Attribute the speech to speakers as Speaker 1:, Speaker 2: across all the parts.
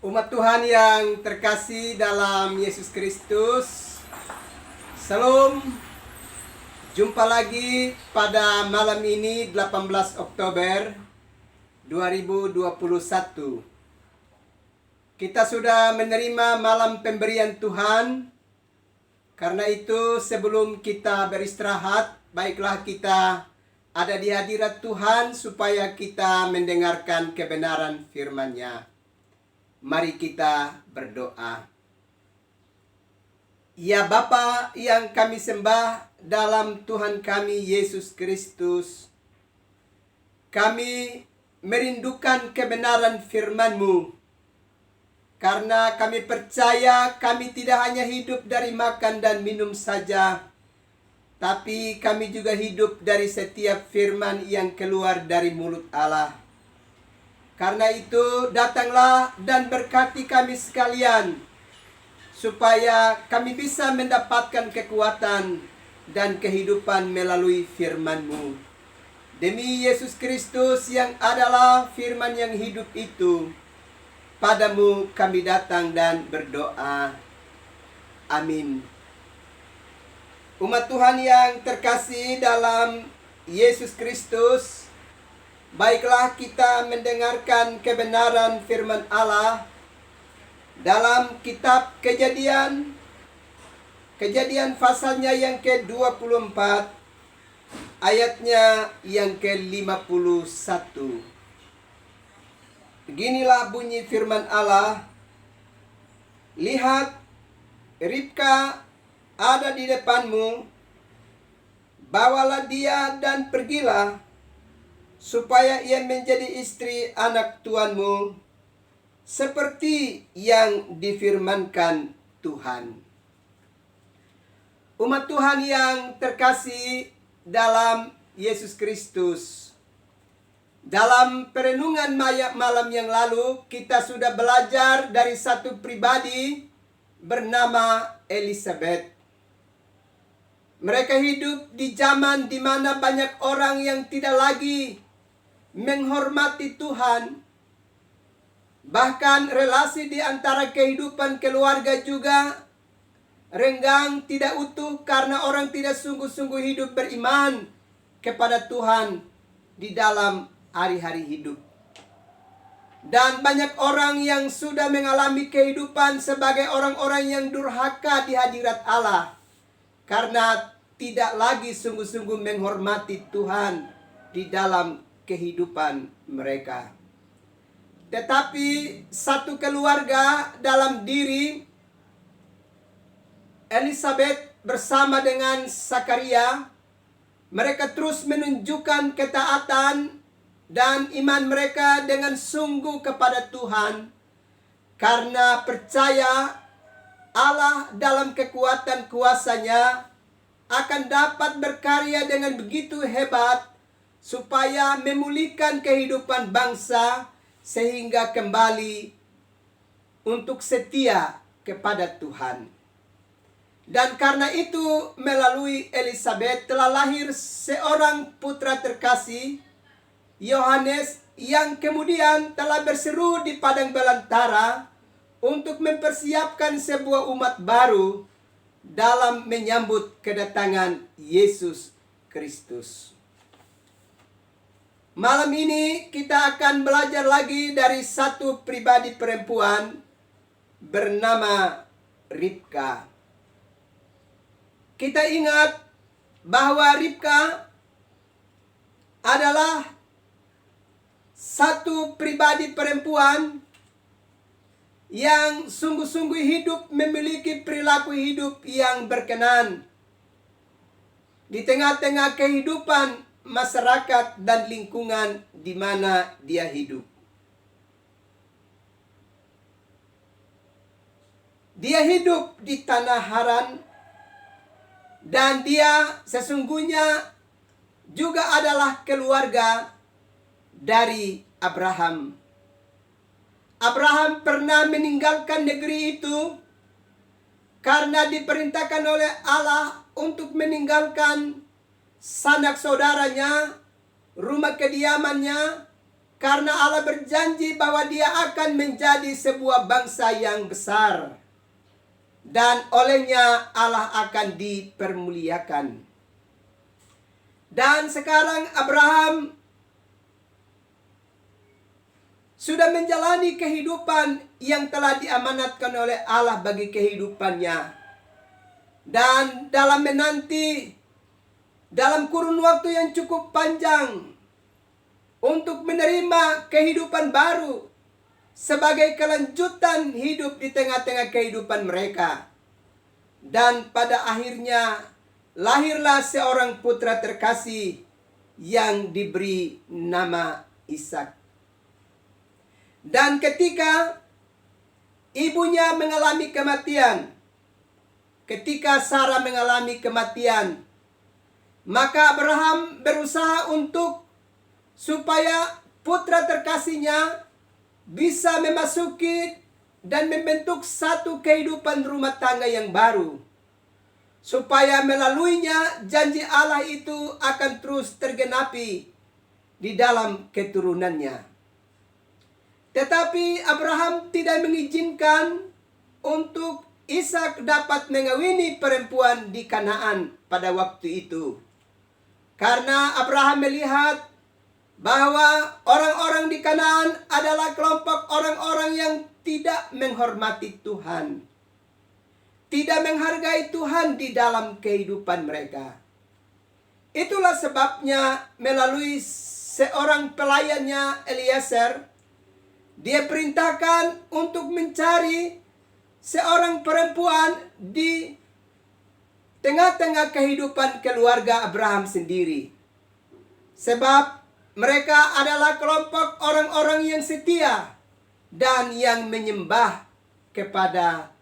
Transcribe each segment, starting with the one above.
Speaker 1: Umat Tuhan yang terkasih dalam Yesus Kristus, Salam. Jumpa lagi pada malam ini 18 Oktober 2021. Kita sudah menerima malam pemberian Tuhan. Karena itu sebelum kita beristirahat, baiklah kita ada di hadirat Tuhan supaya kita mendengarkan kebenaran firman-Nya. Mari kita berdoa. Ya Bapa yang kami sembah dalam Tuhan kami Yesus Kristus, kami merindukan kebenaran firman-Mu. Karena kami percaya kami tidak hanya hidup dari makan dan minum saja, tapi kami juga hidup dari setiap firman yang keluar dari mulut Allah. Karena itu datanglah dan berkati kami sekalian, supaya kami bisa mendapatkan kekuatan dan kehidupan melalui firman-Mu. Demi Yesus Kristus yang adalah firman yang hidup itu, Padamu kami datang dan berdoa. Amin. Umat Tuhan yang terkasih dalam Yesus Kristus, baiklah kita mendengarkan kebenaran firman Allah dalam kitab Kejadian pasalnya yang ke-24, ayatnya yang ke-51. Beginilah bunyi firman Allah. Lihat, Ribka ada di depanmu, bawalah dia dan pergilah, supaya ia menjadi istri anak tuanmu, seperti yang difirmankan Tuhan. Umat Tuhan yang terkasih dalam Yesus Kristus, dalam perenungan malam yang lalu, kita sudah belajar dari satu pribadi bernama Elizabeth. Mereka hidup di zaman di mana banyak orang yang tidak lagi menghormati Tuhan. Bahkan relasi di antara kehidupan keluarga juga renggang, tidak utuh, karena orang tidak sungguh-sungguh hidup beriman kepada Tuhan di dalam hari-hari hidup. Dan banyak orang yang sudah mengalami kehidupan sebagai orang-orang yang durhaka di hadirat Allah, karena tidak lagi sungguh-sungguh menghormati Tuhan di dalam kehidupan mereka. Tetapi satu keluarga dalam diri Elizabeth bersama dengan Zakaria, mereka terus menunjukkan ketaatan dan iman mereka dengan sungguh kepada Tuhan, karena percaya Allah dalam kekuatan kuasa-Nya akan dapat berkarya dengan begitu hebat supaya memulihkan kehidupan bangsa sehingga kembali untuk setia kepada Tuhan. Dan karena itu melalui Elizabeth telah lahir seorang putra terkasih, Yohanes, yang kemudian telah berseru di padang belantara untuk mempersiapkan sebuah umat baru dalam menyambut kedatangan Yesus Kristus. Malam ini kita akan belajar lagi dari satu pribadi perempuan bernama Ribka. Kita ingat bahwa Ribka adalah satu pribadi perempuan yang sungguh-sungguh hidup memiliki perilaku hidup yang berkenan di tengah-tengah kehidupan masyarakat dan lingkungan di mana dia hidup. Dia hidup di tanah Haran, dan dia sesungguhnya juga adalah keluarga dari Abraham. Abraham pernah meninggalkan negeri itu karena diperintahkan oleh Allah untuk meninggalkan sanak saudaranya, rumah kediamannya, karena Allah berjanji bahwa dia akan menjadi sebuah bangsa yang besar. Dan olehnya Allah akan dipermuliakan. Dan sekarang Abraham sudah menjalani kehidupan yang telah diamanatkan oleh Allah bagi kehidupannya. Dan dalam menanti, dalam kurun waktu yang cukup panjang, untuk menerima kehidupan baru sebagai kelanjutan hidup di tengah-tengah kehidupan mereka. Dan pada akhirnya lahirlah seorang putra terkasih yang diberi nama Ishak. Dan ketika ibunya mengalami kematian, ketika Sarah mengalami kematian, maka Abraham berusaha supaya putra terkasihnya bisa memasuki dan membentuk satu kehidupan rumah tangga yang baru. Supaya melaluinya janji Allah itu akan terus tergenapi di dalam keturunannya. Tetapi Abraham tidak mengizinkan untuk Ishak dapat mengawini perempuan di Kanaan pada waktu itu. Karena Abraham melihat bahwa orang-orang di Kanaan adalah kelompok orang-orang yang tidak menghormati Tuhan. Tidak menghargai Tuhan di dalam kehidupan mereka. Itulah sebabnya melalui seorang pelayannya Eliezer, dia perintahkan untuk mencari seorang perempuan di tengah-tengah kehidupan keluarga Abraham sendiri. Sebab mereka adalah kelompok orang-orang yang setia dan yang menyembah kepada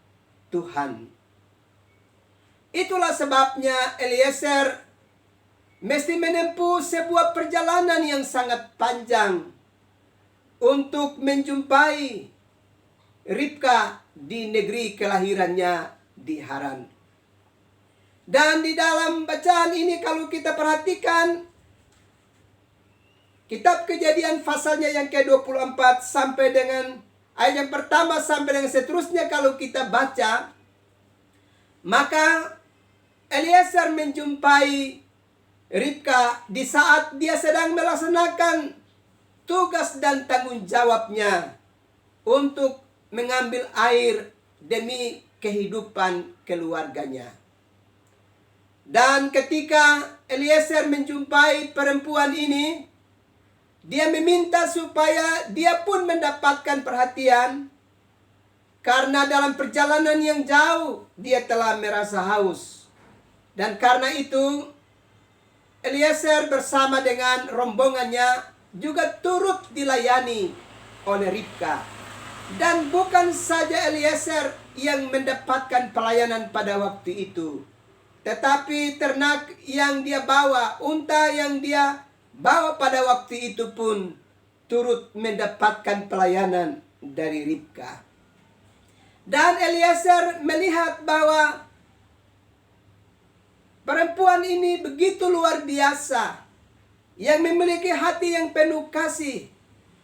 Speaker 1: Tuhan. Itulah sebabnya Eliezer mesti menempuh sebuah perjalanan yang sangat panjang untuk menjumpai Ribka di negeri kelahirannya di Haran. Dan di dalam bacaan ini kalau kita perhatikan, Kitab Kejadian pasalnya yang ke-24 sampai dengan ayat yang pertama sampai dengan seterusnya kalau kita baca, maka Eliezer menjumpai Ribka di saat dia sedang melaksanakan tugas dan tanggung jawabnya untuk mengambil air demi kehidupan keluarganya. Dan ketika Eliezer menjumpai perempuan ini, dia meminta supaya dia pun mendapatkan perhatian, karena dalam perjalanan yang jauh dia telah merasa haus. Dan karena itu Eliezer bersama dengan rombongannya juga turut dilayani oleh Ribka. Dan bukan saja Eliezer yang mendapatkan pelayanan pada waktu itu, tetapi ternak yang dia bawa, unta yang dia bawa pada waktu itu pun turut mendapatkan pelayanan dari Ribka. Dan Eliezer melihat bahwa perempuan ini begitu luar biasa, yang memiliki hati yang penuh kasih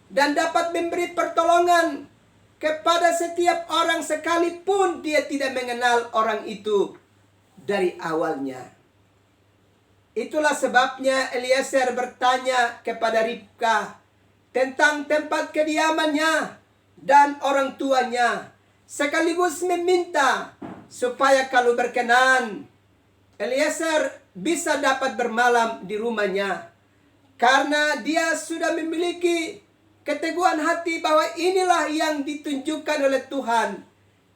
Speaker 1: dan dapat memberi pertolongan kepada setiap orang sekalipun dia tidak mengenal orang itu dari awalnya. Itulah sebabnya Eliezer bertanya kepada Ribka tentang tempat kediamannya dan orang tuanya, sekaligus meminta supaya kalau berkenan Eliezer bisa dapat bermalam di rumahnya, karena dia sudah memiliki keteguhan hati bahwa inilah yang ditunjukkan oleh Tuhan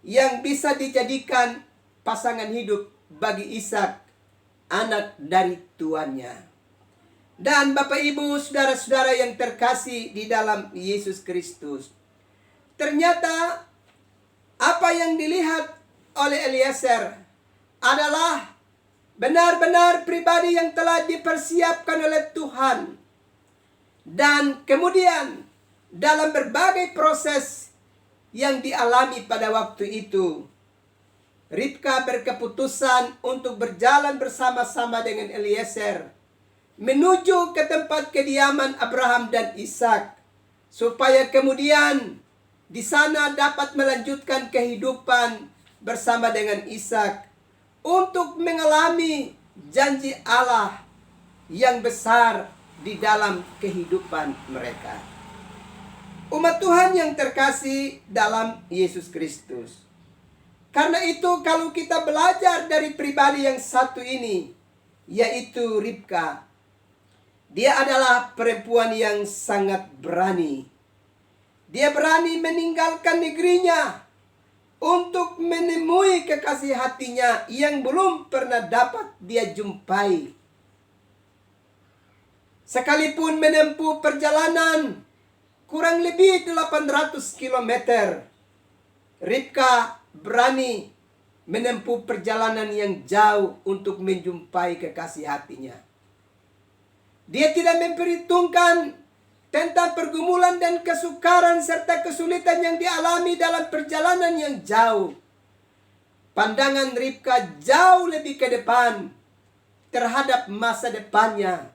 Speaker 1: yang bisa dijadikan pasangan hidup bagi Ishak, anak dari tuannya. Dan Bapak Ibu, saudara-saudara yang terkasih di dalam Yesus Kristus, ternyata apa yang dilihat oleh Eliezer adalah benar-benar pribadi yang telah dipersiapkan oleh Tuhan. Dan kemudian dalam berbagai proses yang dialami pada waktu itu, Ribka berkeputusan untuk berjalan bersama-sama dengan Eliezer menuju ke tempat kediaman Abraham dan Ishak. supaya kemudian di sana dapat melanjutkan kehidupan bersama dengan Ishak untuk mengalami janji Allah yang besar di dalam kehidupan mereka. Umat Tuhan yang terkasih dalam Yesus Kristus. Karena itu kalau kita belajar dari pribadi yang satu ini, yaitu Ribka, dia adalah perempuan yang sangat berani. Dia berani meninggalkan negerinya untuk menemui kekasih hatinya yang belum pernah dapat dia jumpai. Sekalipun menempuh perjalanan kurang lebih 800 km, Ribka berani menempuh perjalanan yang jauh untuk menjumpai kekasih hatinya. Dia tidak memperhitungkan tentang pergumulan dan kesukaran serta kesulitan yang dialami dalam perjalanan yang jauh. Pandangan Ribka jauh lebih ke depan terhadap masa depannya,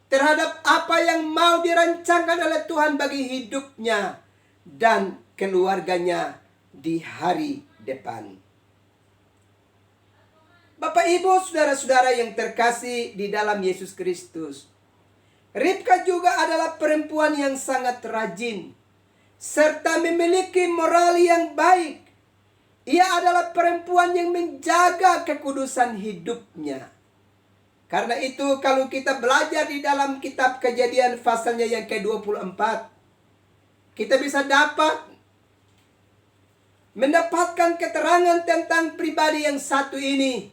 Speaker 1: terhadap apa yang mau dirancangkan oleh Tuhan bagi hidupnya dan keluarganya di hari depan. Bapak, Ibu, saudara-saudara yang terkasih di dalam Yesus Kristus, Ribka juga adalah perempuan yang sangat rajin serta memiliki moral yang baik. Ia adalah perempuan yang menjaga kekudusan hidupnya. Karena itu kalau kita belajar di dalam kitab Kejadian pasalnya yang ke-24, kita bisa mendapatkan keterangan tentang pribadi yang satu ini,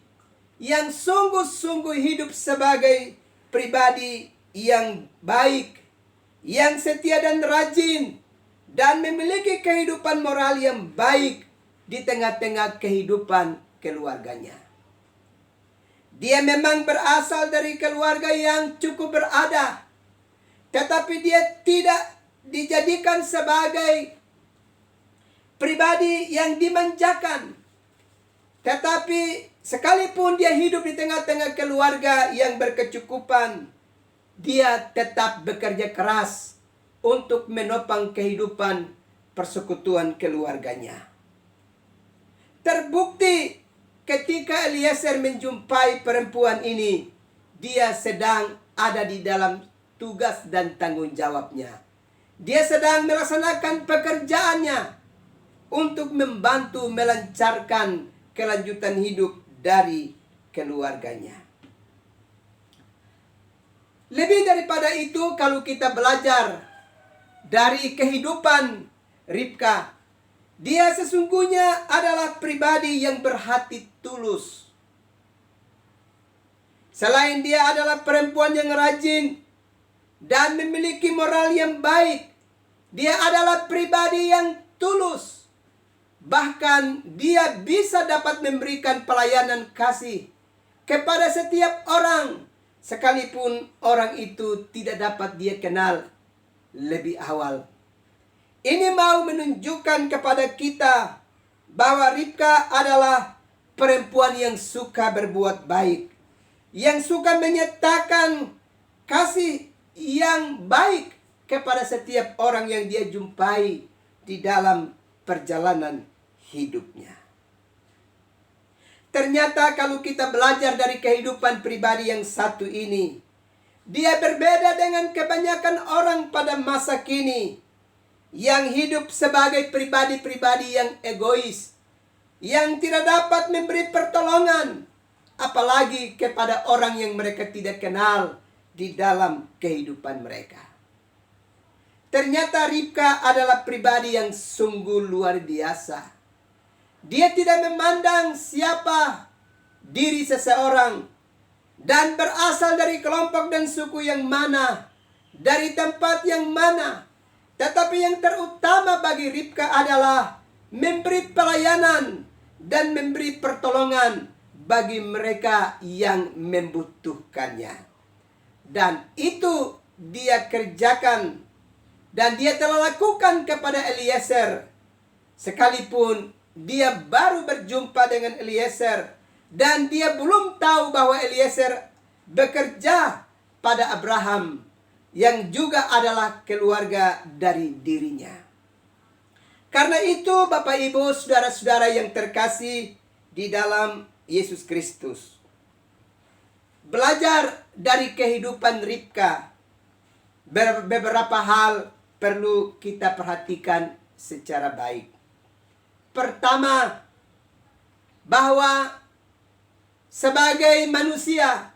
Speaker 1: yang sungguh-sungguh hidup sebagai pribadi yang baik, yang setia dan rajin, dan memiliki kehidupan moral yang baik di tengah-tengah kehidupan keluarganya. Dia memang berasal dari keluarga yang cukup berada, tetapi dia tidak dijadikan sebagai pribadi yang dimanjakan. Tetapi sekalipun dia hidup di tengah-tengah keluarga yang berkecukupan, dia tetap bekerja keras untuk menopang kehidupan persekutuan keluarganya. Terbukti ketika Eliezer menjumpai perempuan ini, dia sedang ada di dalam tugas dan tanggung jawabnya. Dia sedang melaksanakan pekerjaannya untuk membantu melancarkan kelanjutan hidup dari keluarganya. Lebih daripada itu, kalau kita belajar dari kehidupan Ribka, dia sesungguhnya adalah pribadi yang berhati tulus. Selain dia adalah perempuan yang rajin dan memiliki moral yang baik, dia adalah pribadi yang tulus. Bahkan dia bisa dapat memberikan pelayanan kasih kepada setiap orang, sekalipun orang itu tidak dapat dia kenal lebih awal. Ini mau menunjukkan kepada kita bahwa Ribka adalah perempuan yang suka berbuat baik, yang suka menyatakan kasih yang baik kepada setiap orang yang dia jumpai di dalam perjalanan hidupnya. Ternyata kalau kita belajar dari kehidupan pribadi yang satu ini, dia berbeda dengan kebanyakan orang pada masa kini yang hidup sebagai pribadi-pribadi yang egois, yang tidak dapat memberi pertolongan, apalagi kepada orang yang mereka tidak kenal di dalam kehidupan mereka. Ternyata Ribka adalah pribadi yang sungguh luar biasa. Dia tidak memandang siapa diri seseorang dan berasal dari kelompok dan suku yang mana, dari tempat yang mana. Tetapi yang terutama bagi Ribka adalah memberi pelayanan dan memberi pertolongan bagi mereka yang membutuhkannya. Dan itu dia kerjakan dan dia telah lakukan kepada Eliezer. Sekalipun dia baru berjumpa dengan Eliezer dan dia belum tahu bahwa Eliezer bekerja pada Abraham yang juga adalah keluarga dari dirinya. Karena itu Bapak Ibu saudara-saudara yang terkasih di dalam Yesus Kristus, belajar dari kehidupan Ribka, beberapa hal perlu kita perhatikan secara baik. Pertama, bahwa sebagai manusia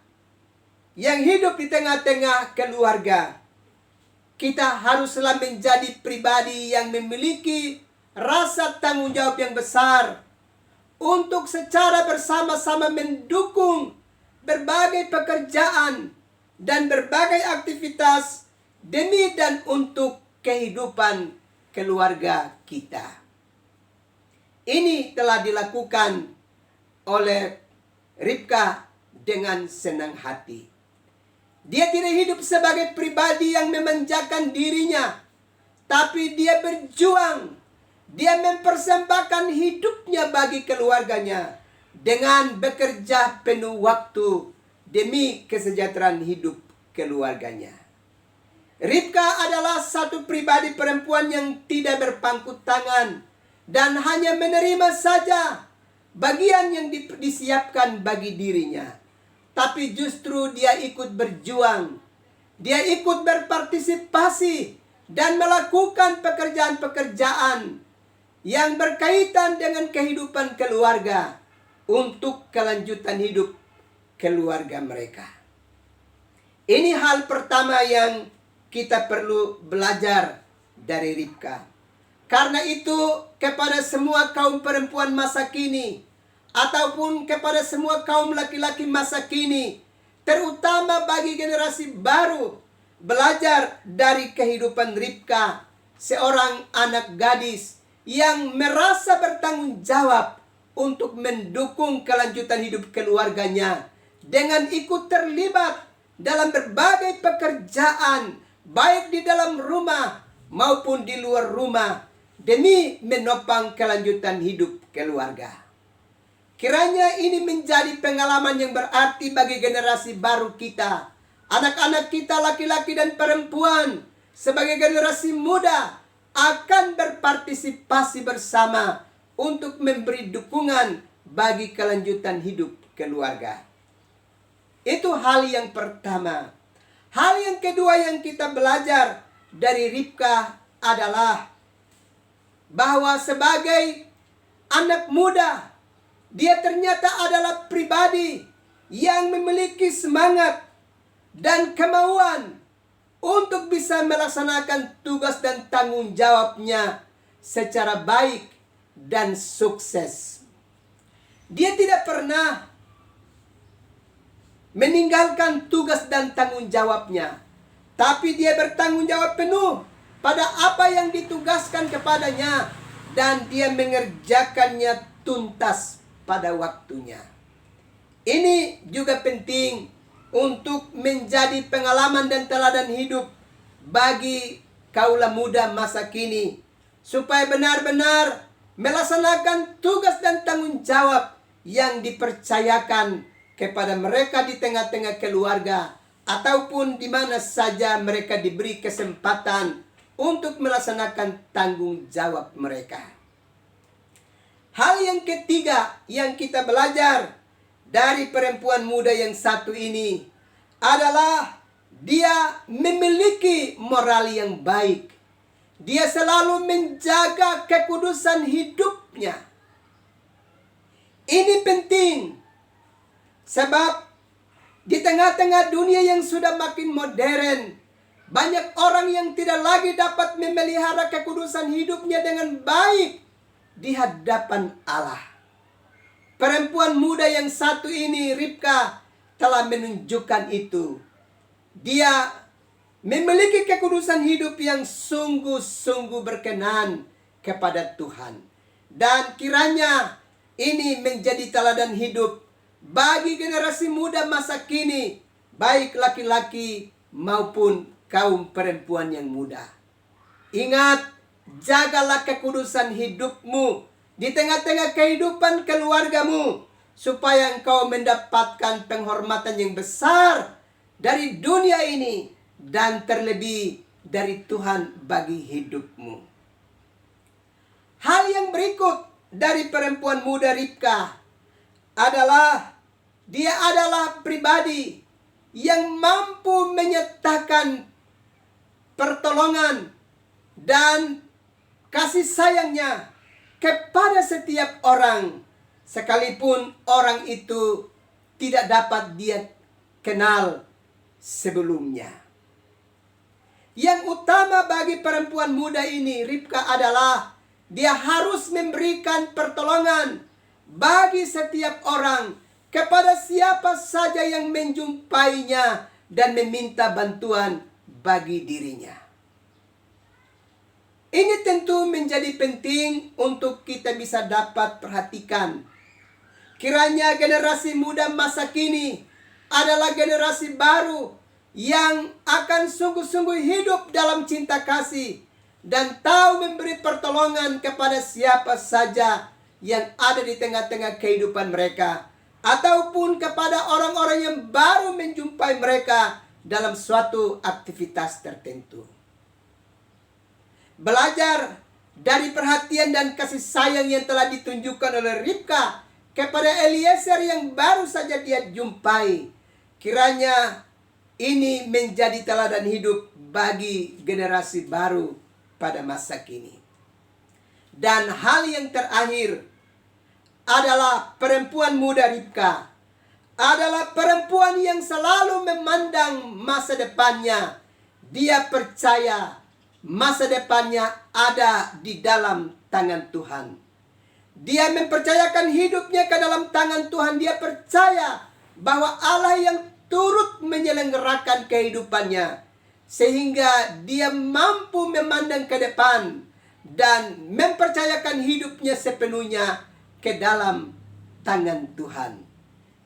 Speaker 1: yang hidup di tengah-tengah keluarga, kita haruslah menjadi pribadi yang memiliki rasa tanggung jawab yang besar untuk secara bersama-sama mendukung berbagai pekerjaan dan berbagai aktivitas demi dan untuk kehidupan keluarga kita. Ini telah dilakukan oleh Ribka dengan senang hati. Dia tidak hidup sebagai pribadi yang memanjakan dirinya, tapi dia berjuang. Dia mempersembahkan hidupnya bagi keluarganya dengan bekerja penuh waktu demi kesejahteraan hidup keluarganya. Ribka adalah satu pribadi perempuan yang tidak berpangku tangan dan hanya menerima saja bagian yang disiapkan bagi dirinya. Tapi justru dia ikut berjuang. Dia ikut berpartisipasi dan melakukan pekerjaan-pekerjaan yang berkaitan dengan kehidupan keluarga untuk kelanjutan hidup keluarga mereka. Ini hal pertama yang kita perlu belajar dari Ribka. Karena itu kepada semua kaum perempuan masa kini, ataupun kepada semua kaum laki-laki masa kini, terutama bagi generasi baru, belajar dari kehidupan Ribka, seorang anak gadis yang merasa bertanggung jawab untuk mendukung kelanjutan hidup keluarganya dengan ikut terlibat dalam berbagai pekerjaan, baik di dalam rumah maupun di luar rumah, demi menopang kelanjutan hidup keluarga. Kiranya ini menjadi pengalaman yang berarti bagi generasi baru kita, anak-anak kita laki-laki dan perempuan, sebagai generasi muda akan berpartisipasi bersama untuk memberi dukungan bagi kelanjutan hidup keluarga. Itu hal yang pertama. Hal yang kedua yang kita belajar dari Ribka adalah bahwa sebagai anak muda, dia ternyata adalah pribadi yang memiliki semangat dan kemauan untuk bisa melaksanakan tugas dan tanggung jawabnya secara baik dan sukses. Dia tidak pernah meninggalkan tugas dan tanggung jawabnya, tapi dia bertanggung jawab penuh pada apa yang ditugaskan kepadanya, dan dia mengerjakannya tuntas pada waktunya. Ini juga penting untuk menjadi pengalaman dan teladan hidup bagi kaula muda masa kini, supaya benar-benar melaksanakan tugas dan tanggung jawab yang dipercayakan kepada mereka di tengah-tengah keluarga, ataupun di mana saja mereka diberi kesempatan untuk melaksanakan tanggung jawab mereka. Hal yang ketiga yang kita belajar dari perempuan muda yang satu ini adalah dia memiliki moral yang baik. Dia selalu menjaga kekudusan hidupnya. Ini penting, sebab di tengah-tengah dunia yang sudah makin modern, banyak orang yang tidak lagi dapat memelihara kekudusan hidupnya dengan baik di hadapan Allah. Perempuan muda yang satu ini, Ribka, telah menunjukkan itu. Dia memiliki kekudusan hidup yang sungguh-sungguh berkenan kepada Tuhan. Dan kiranya ini menjadi teladan hidup bagi generasi muda masa kini, baik laki-laki maupun kaum perempuan yang muda. Ingat, jagalah kekudusan hidupmu di tengah-tengah kehidupan keluargamu, supaya engkau mendapatkan penghormatan yang besar dari dunia ini dan terlebih dari Tuhan bagi hidupmu. Hal yang berikut dari perempuan muda Ribka adalah dia adalah pribadi yang mampu menyatakan pertolongan dan kasih sayangnya kepada setiap orang, sekalipun orang itu tidak dapat dia kenal sebelumnya. Yang utama bagi perempuan muda ini, Ribka, adalah dia harus memberikan pertolongan bagi setiap orang, kepada siapa saja yang menjumpainya dan meminta bantuan bagi dirinya. Ini tentu menjadi penting untuk kita bisa dapat perhatikan. Kiranya generasi muda masa kini adalah generasi baru yang akan sungguh-sungguh hidup dalam cinta kasih dan tahu memberi pertolongan kepada siapa saja yang ada di tengah-tengah kehidupan mereka, ataupun kepada orang-orang yang baru menjumpai mereka dalam suatu aktivitas tertentu. Belajar dari perhatian dan kasih sayang yang telah ditunjukkan oleh Ribka kepada Eliezer yang baru saja dia jumpai. Kiranya ini menjadi teladan hidup bagi generasi baru pada masa kini. Dan hal yang terakhir adalah perempuan muda Ribka adalah perempuan yang selalu memandang masa depannya. Dia percaya masa depannya ada di dalam tangan Tuhan. Dia mempercayakan hidupnya ke dalam tangan Tuhan. Dia percaya bahwa Allah yang turut menyelenggarakan kehidupannya, sehingga dia mampu memandang ke depan dan mempercayakan hidupnya sepenuhnya ke dalam tangan Tuhan.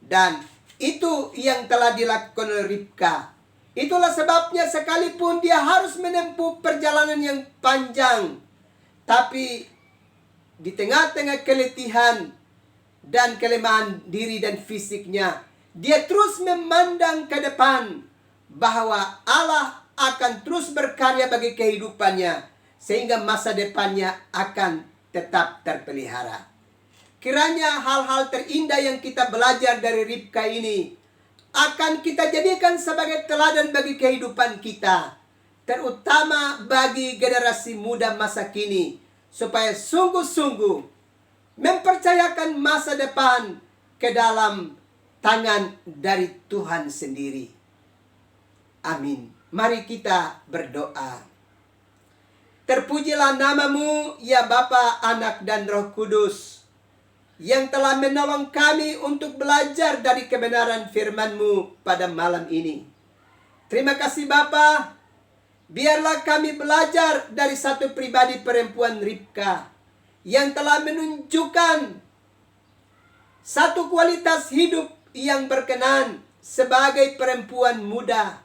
Speaker 1: Dan itu yang telah dilakukan oleh Ribka. Itulah sebabnya sekalipun dia harus menempuh perjalanan yang panjang, tapi di tengah-tengah keletihan dan kelemahan diri dan fisiknya, dia terus memandang ke depan bahwa Allah akan terus berkarya bagi kehidupannya, sehingga masa depannya akan tetap terpelihara. Kiranya hal-hal terindah yang kita belajar dari Ribka ini akan kita jadikan sebagai teladan bagi kehidupan kita, terutama bagi generasi muda masa kini, supaya sungguh-sungguh mempercayakan masa depan ke dalam tangan dari Tuhan sendiri. Amin. Mari kita berdoa. Terpujilah namamu ya Bapa, Anak dan Roh Kudus, yang telah menolong kami untuk belajar dari kebenaran firman-Mu pada malam ini. Terima kasih Bapa. Biarlah kami belajar dari satu pribadi perempuan Ribka yang telah menunjukkan satu kualitas hidup yang berkenan sebagai perempuan muda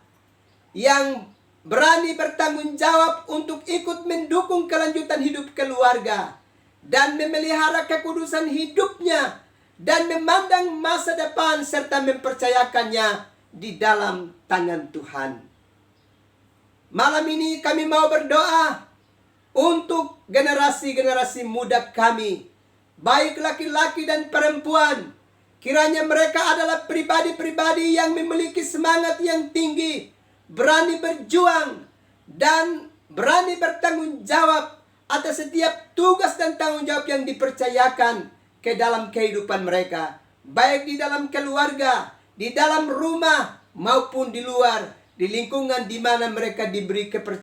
Speaker 1: yang berani bertanggung jawab untuk ikut mendukung kelanjutan hidup keluarga dan memelihara kekudusan hidupnya dan memandang masa depan serta mempercayakannya di dalam tangan Tuhan. Malam ini kami mau berdoa untuk generasi-generasi muda kami, baik laki-laki dan perempuan. Kiranya mereka adalah pribadi-pribadi yang memiliki semangat yang tinggi, berani berjuang, dan berani bertanggung jawab atas setiap tugas dan tanggung jawab yang dipercayakan ke dalam kehidupan mereka, baik di dalam keluarga, di dalam rumah, maupun di luar, di lingkungan di mana mereka diberi kepercayaan